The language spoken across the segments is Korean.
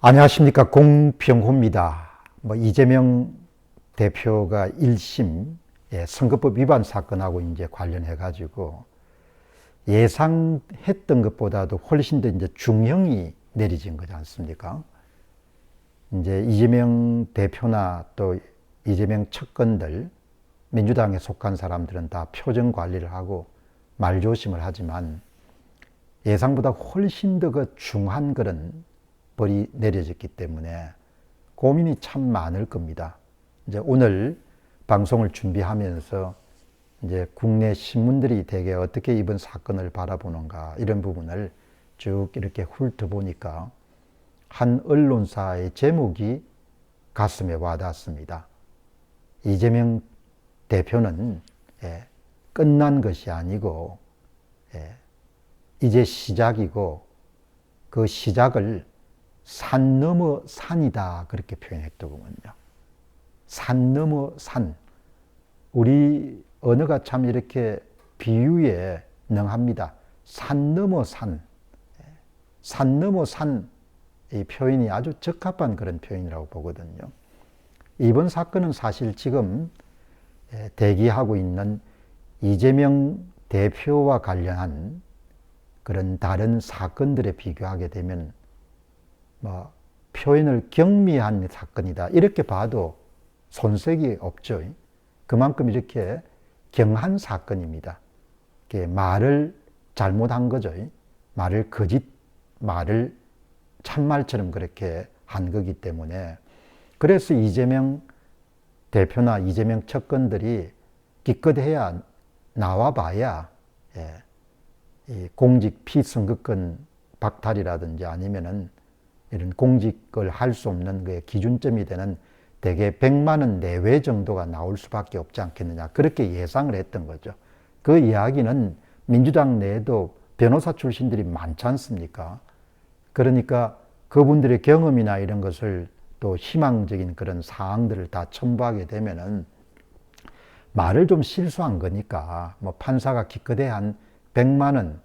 안녕하십니까. 공병호입니다. 이재명 대표가 1심 선거법 위반 사건하고 이제 관련해 가지고 예상했던 것보다도 훨씬 더 이제 중형이 내려진 거지 않습니까? 이제 이재명 대표나 또 이재명 측근들, 민주당에 속한 사람들은 다 표정 관리를 하고 말조심을 하지만 예상보다 훨씬 더 그 중한 그런 벌이 내려졌기 때문에 고민이 참 많을 겁니다. 이제 오늘 방송을 준비하면서 이제 국내 신문들이 대개 어떻게 이번 사건을 바라보는가 이런 부분을 쭉 이렇게 훑어보니까 한 언론사의 제목이 가슴에 와닿습니다. 이재명 대표는 끝난 것이 아니고 이제 시작이고 그 시작을 산 넘어 산이다 그렇게 표현했더군요. 산 넘어 산. 우리 언어가 참 이렇게 비유에 능합니다. 산 넘어 산. 산 넘어 산 이 표현이 아주 적합한 그런 표현이라고 보거든요. 이번 사건은 사실 지금 대기하고 있는 이재명 대표와 관련한 그런 다른 사건들에 비교하게 되면 표현을 경미한 사건이다 이렇게 봐도 손색이 없죠. 그만큼 이렇게 경한 사건입니다. 말을 잘못한 거죠. 말을 말을 참말처럼 그렇게 한 거기 때문에 그래서 이재명 대표나 이재명 측근들이 기껏해야 나와봐야 이 공직 피선거권 박탈이라든지 아니면은 이런 공직을 할 수 없는 그 기준점이 되는 대개 100만 원 내외 정도가 나올 수밖에 없지 않겠느냐 그렇게 예상을 했던 거죠. 그 이야기는 민주당 내에도 변호사 출신들이 많지 않습니까? 그러니까 그분들의 경험이나 이런 것을 또 희망적인 그런 사항들을 다 첨부하게 되면은 말을 좀 실수한 거니까 판사가 기껏해야 한 100만 원,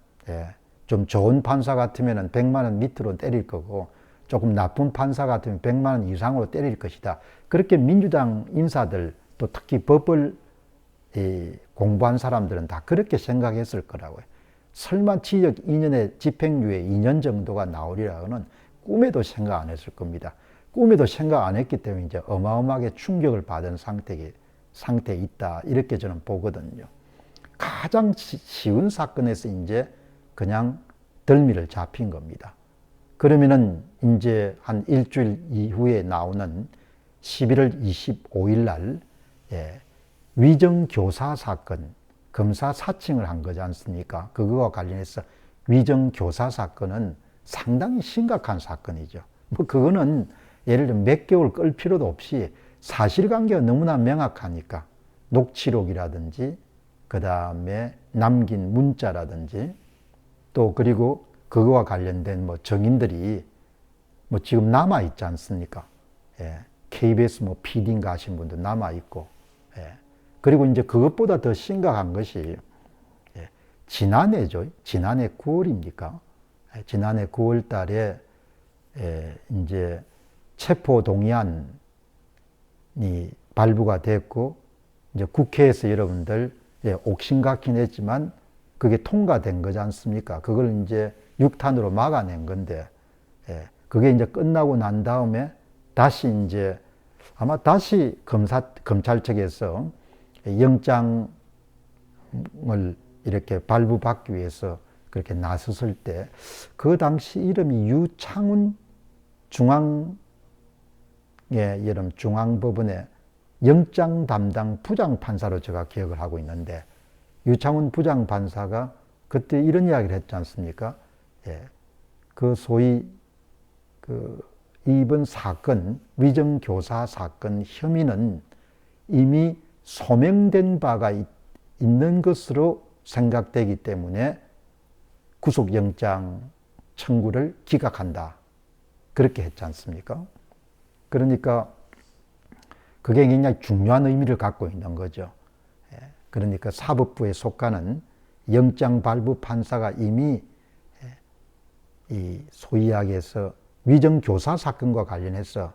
좀 좋은 판사 같으면은 100만 원 밑으로 때릴 거고 조금 나쁜 판사 같으면 100만 원 이상으로 때릴 것이다. 그렇게 민주당 인사들 또 특히 법을 공부한 사람들은 다 그렇게 생각했을 거라고요. 설마 징역 2년에 집행유예 2년 정도가 나오리라고는 꿈에도 생각 안 했을 겁니다. 꿈에도 생각 안 했기 때문에 이제 어마어마하게 충격을 받은 상태에 있다. 이렇게 저는 보거든요. 가장 쉬운 사건에서 이제 그냥 덜미를 잡힌 겁니다. 그러면은 이제 한 일주일 이후에 나오는 11월 25일 날 위정교사 사건, 검사 사칭을 한 거지 않습니까? 그거와 관련해서 위정교사 사건은 상당히 심각한 사건이죠. 그거는 예를 들면 몇 개월 끌 필요도 없이 사실관계가 너무나 명확하니까 녹취록이라든지 그 다음에 남긴 문자라든지 또 그리고 그거와 관련된 증인들이 지금 남아있지 않습니까? KBS PD인가 하신 분도 남아있고, 그리고 이제 그것보다 더 심각한 것이 지난해죠. 지난해 9월입니까? 지난해 9월 달에 이제 체포동의안이 발부가 됐고, 이제 국회에서 여러분들 옥신각신 했지만 그게 통과된 거지 않습니까? 그걸 이제 6탄으로 막아낸 건데, 그게 이제 끝나고 난 다음에 다시 이제 아마 다시 검찰 측에서 영장을 이렇게 발부받기 위해서 그렇게 나섰을 때 그 당시 이름이 유창훈 중앙법원의 영장 담당 부장판사로 제가 기억을 하고 있는데 유창훈 부장판사가 그때 이런 이야기를 했지 않습니까? 그 소위 이번 사건, 위정교사 사건 혐의는 이미 소명된 바가 있는 것으로 생각되기 때문에 구속영장 청구를 기각한다. 그렇게 했지 않습니까? 그러니까 그게 굉장히 중요한 의미를 갖고 있는 거죠. 그러니까 사법부에 속하는 영장 발부 판사가 이미 이 소위 이야기해서 위정교사 사건과 관련해서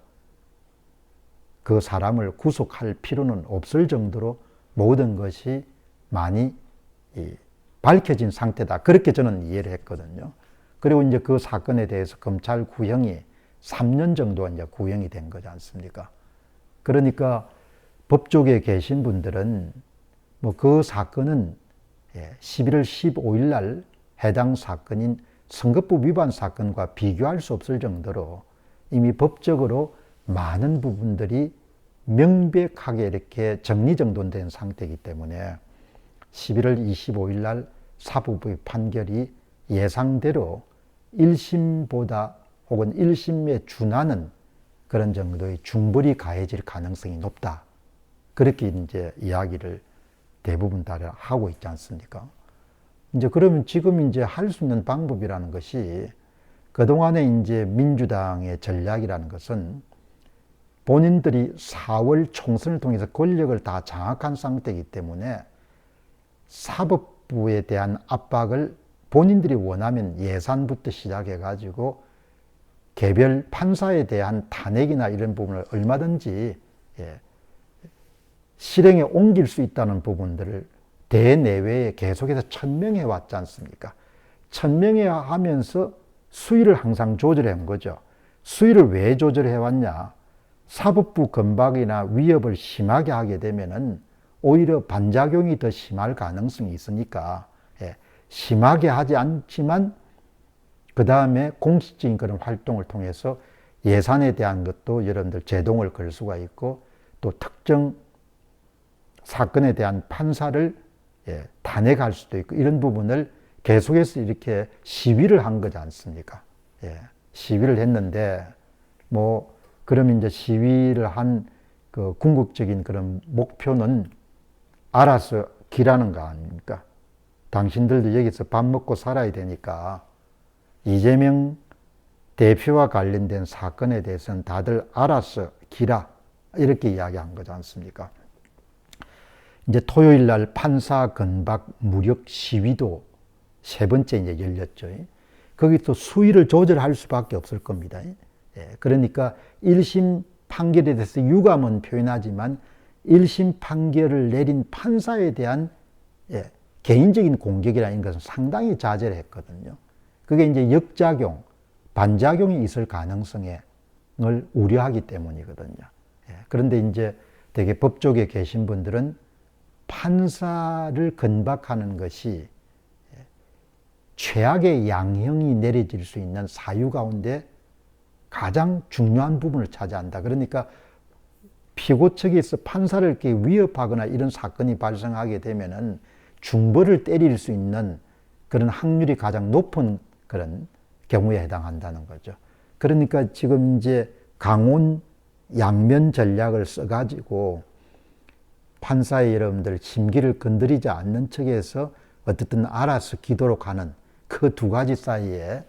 그 사람을 구속할 필요는 없을 정도로 모든 것이 많이 밝혀진 상태다. 그렇게 저는 이해를 했거든요. 그리고 이제 그 사건에 대해서 검찰 구형이 3년 정도 이제 구형이 된 거지 않습니까? 그러니까 법조계에 계신 분들은 뭐 그 사건은 11월 15일 날 해당 사건인 선거법 위반 사건과 비교할 수 없을 정도로 이미 법적으로 많은 부분들이 명백하게 이렇게 정리정돈된 상태이기 때문에 11월 25일 날 사법부의 판결이 예상대로 1심보다 혹은 1심에 준하는 그런 정도의 중벌이 가해질 가능성이 높다. 그렇게 이제 이야기를 대부분 다 하고 있지 않습니까? 이제 그러면 지금 이제 할 수 있는 방법이라는 것이 그동안에 이제 민주당의 전략이라는 것은 본인들이 4월 총선을 통해서 권력을 다 장악한 상태이기 때문에 사법부에 대한 압박을 본인들이 원하면 예산부터 시작해 가지고 개별 판사에 대한 탄핵이나 이런 부분을 얼마든지 실행에 옮길 수 있다는 부분들을 대내외에 계속해서 천명해 왔지 않습니까? 천명해 하면서 수위를 항상 조절해 온 거죠. 수위를 왜 조절해 왔냐? 사법부 건박이나 위협을 심하게 하게 되면은 오히려 반작용이 더 심할 가능성이 있으니까 심하게 하지 않지만 그 다음에 공식적인 그런 활동을 통해서 예산에 대한 것도 여러분들 제동을 걸 수가 있고 또 특정 사건에 대한 판사를 탄핵할 수도 있고 이런 부분을 계속해서 이렇게 시위를 한 거지 않습니까? 시위를 했는데 뭐 그럼 이제 시위를 한 그 궁극적인 그런 목표는 알아서 기라는 거 아닙니까? 당신들도 여기서 밥 먹고 살아야 되니까 이재명 대표와 관련된 사건에 대해서는 다들 알아서 기라 이렇게 이야기한 거지 않습니까? 이제 토요일 날 판사 건박 무력 시위도 세 번째 이제 열렸죠. 거기 또 수위를 조절할 수밖에 없을 겁니다. 그러니까 1심 판결에 대해서 유감은 표현하지만 1심 판결을 내린 판사에 대한 개인적인 공격이라는 것은 상당히 자제를 했거든요. 그게 이제 역작용, 반작용이 있을 가능성을 우려하기 때문이거든요. 그런데 이제 되게 법조계에 계신 분들은 판사를 건박하는 것이 최악의 양형이 내려질 수 있는 사유 가운데 가장 중요한 부분을 차지한다. 그러니까 피고 측에서 판사를 이렇게 위협하거나 이런 사건이 발생하게 되면은 중벌을 때릴 수 있는 그런 확률이 가장 높은 그런 경우에 해당한다는 거죠. 그러니까 지금 이제 강온 양면 전략을 써가지고 판사의 여러분들 심기를 건드리지 않는 척에서 어쨌든 알아서 기도록 하는 그 두 가지 사이에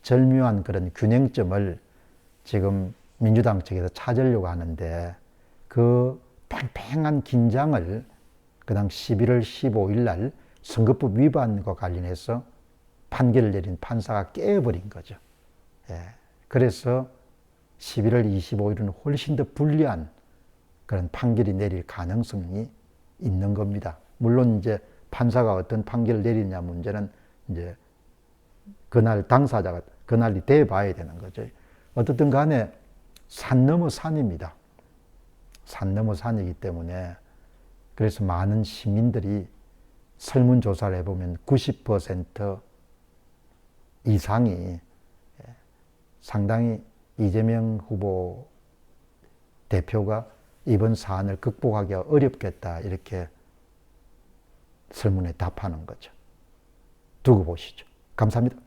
절묘한 그런 균형점을 지금 민주당 측에서 찾으려고 하는데 그 팽팽한 긴장을 그당 11월 15일 날 선거법 위반과 관련해서 판결을 내린 판사가 깨버린 거죠. 그래서 11월 25일은 훨씬 더 불리한 그런 판결이 내릴 가능성이 있는 겁니다. 물론 이제 판사가 어떤 판결을 내리냐 문제는 이제 그날 당사자가 그날이 돼 봐야 되는 거죠. 어떻든 간에 산 넘어 산입니다. 산 넘어 산이기 때문에 그래서 많은 시민들이 설문조사를 해보면 90% 이상이 상당히 이재명 후보 대표가 이번 사안을 극복하기가 어렵겠다 이렇게 설문에 답하는 거죠. 두고 보시죠. 감사합니다.